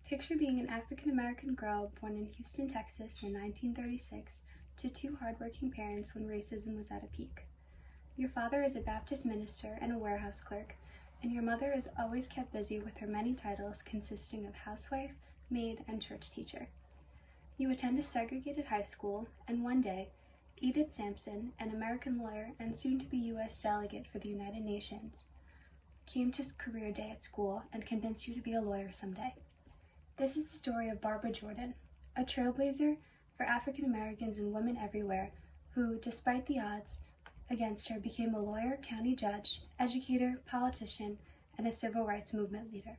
Picture being an African-American girl born in Houston, Texas in 1936 to two hardworking parents when racism was at a peak. Your father is a Baptist minister and a warehouse clerk, and your mother is always kept busy with her many titles consisting of housewife, maid, and church teacher. You attend a segregated high school, and one day, Edith Sampson, an American lawyer and soon-to-be U.S. delegate for the United Nations, came to career day at school and convinced you to be a lawyer someday. This is the story of Barbara Jordan, a trailblazer for African Americans and women everywhere who, despite the odds against her, became a lawyer, county judge, educator, politician, and a civil rights movement leader.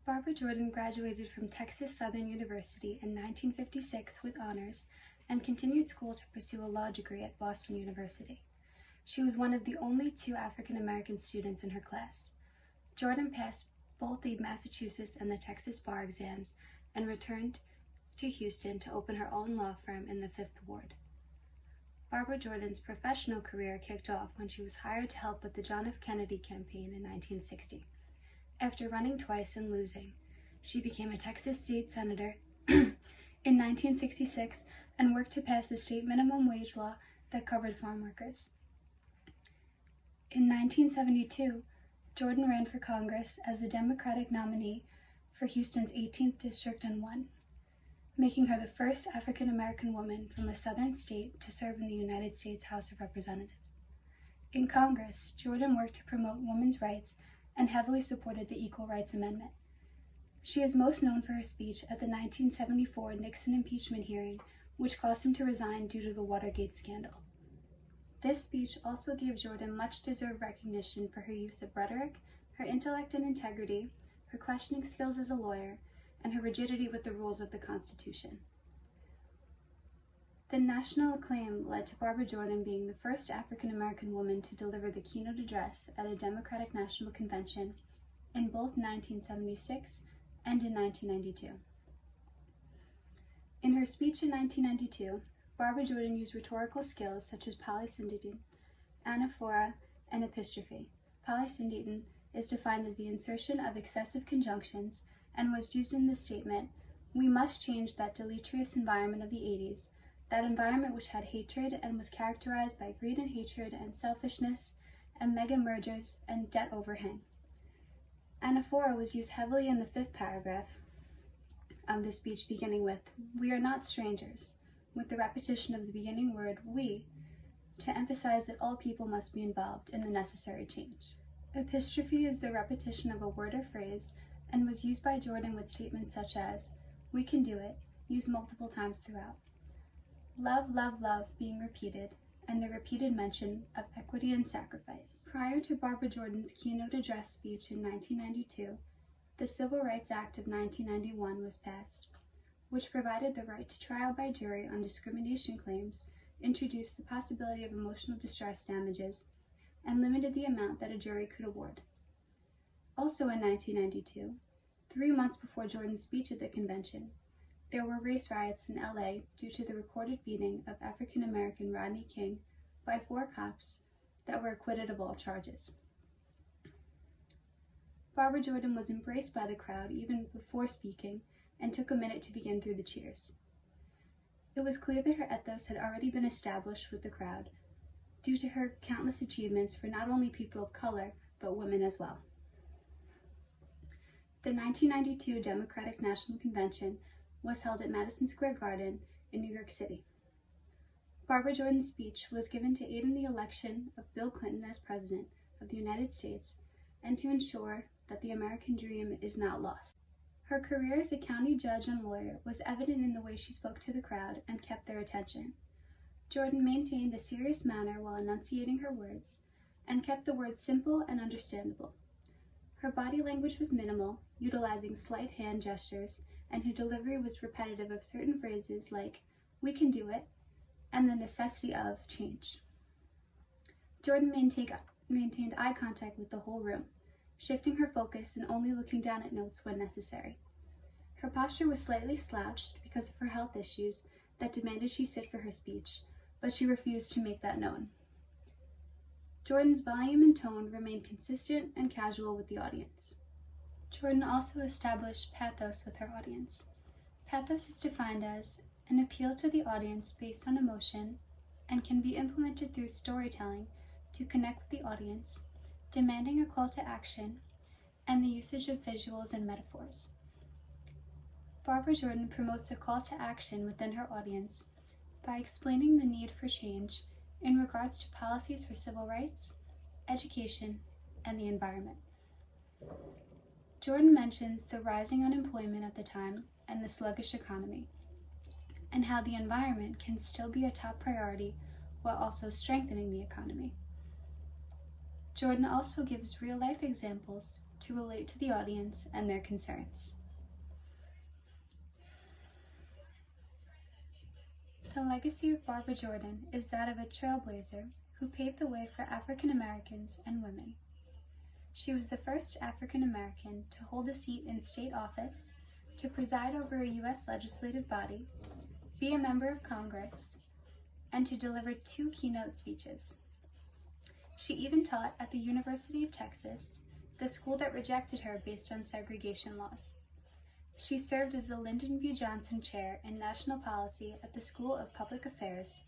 Barbara Jordan graduated from Texas Southern University in 1956 with honors and continued school to pursue a law degree at Boston University. She was one of the only two African American students in her class. Jordan passed both the Massachusetts and the Texas bar exams and returned to Houston to open her own law firm in the Fifth Ward. Barbara Jordan's professional career kicked off when she was hired to help with the John F. Kennedy campaign in 1960. After running twice and losing, she became a Texas state senator in 1966 and worked to pass a state minimum wage law that covered farm workers. In 1972, Jordan ran for Congress as the Democratic nominee for Houston's 18th District and won, making her the first African American woman from a southern state to serve in the United States House of Representatives. In Congress, Jordan worked to promote women's rights and heavily supported the Equal Rights Amendment. She is most known for her speech at the 1974 Nixon impeachment hearing, which caused him to resign due to the Watergate scandal. This speech also gave Jordan much-deserved recognition for her use of rhetoric, her intellect and integrity, her questioning skills as a lawyer, and her rigidity with the rules of the Constitution. The national acclaim led to Barbara Jordan being the first African-American woman to deliver the keynote address at a Democratic National Convention in both 1976 and in 1992. In her speech in 1992, Barbara Jordan used rhetorical skills such as polysyndeton, anaphora, and epistrophe. Polysyndeton is defined as the insertion of excessive conjunctions and was used in the statement, "We must change that deleterious environment of the 80s, that environment which had hatred and was characterized by greed and hatred and selfishness and mega mergers and debt overhang." Anaphora was used heavily in the fifth paragraph of the speech, beginning with, "We are not strangers," with the repetition of the beginning word "we" to emphasize that all people must be involved in the necessary change. Epistrophe is the repetition of a word or phrase and was used by Jordan with statements such as, "We can do it," used multiple times throughout. Love, love, love being repeated, and the repeated mention of equity and sacrifice. Prior to Barbara Jordan's keynote address speech in 1992, the Civil Rights Act of 1991 was passed, which provided the right to trial by jury on discrimination claims, introduced the possibility of emotional distress damages, and limited the amount that a jury could award. Also in 1992, 3 months before Jordan's speech at the convention, there were race riots in LA due to the recorded beating of African-American Rodney King by 4 cops that were acquitted of all charges. Barbara Jordan was embraced by the crowd even before speaking and took a minute to begin through the cheers. It was clear that her ethos had already been established with the crowd due to her countless achievements for not only people of color, but women as well. The 1992 Democratic National Convention was held at Madison Square Garden in New York City. Barbara Jordan's speech was given to aid in the election of Bill Clinton as President of the United States and to ensure that the American dream is not lost. Her career as a county judge and lawyer was evident in the way she spoke to the crowd and kept their attention. Jordan maintained a serious manner while enunciating her words and kept the words simple and understandable. Her body language was minimal, utilizing slight hand gestures, and her delivery was repetitive of certain phrases like, "We can do it," and the necessity of change. Jordan maintained eye contact with the whole room, shifting her focus and only looking down at notes when necessary. Her posture was slightly slouched because of her health issues that demanded she sit for her speech, but she refused to make that known. Jordan's volume and tone remained consistent and casual with the audience. Jordan also established pathos with her audience. Pathos is defined as an appeal to the audience based on emotion and can be implemented through storytelling to connect with the audience, demanding a call to action, and the usage of visuals and metaphors. Barbara Jordan promotes a call to action within her audience by explaining the need for change in regards to policies for civil rights, education, and the environment. Jordan mentions the rising unemployment at the time and the sluggish economy, and how the environment can still be a top priority while also strengthening the economy. Jordan also gives real-life examples to relate to the audience and their concerns. The legacy of Barbara Jordan is that of a trailblazer who paved the way for African Americans and women. She was the first African American to hold a seat in state office, to preside over a U.S. legislative body, be a member of Congress, and to deliver 2 keynote speeches. She even taught at the University of Texas, the school that rejected her based on segregation laws. She served as the Lyndon B. Johnson Chair in National Policy at the School of Public Affairs,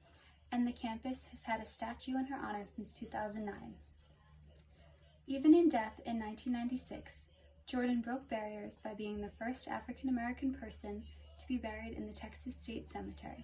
and the campus has had a statue in her honor since 2009. Even in death in 1996, Jordan broke barriers by being the first African American person to be buried in the Texas State Cemetery.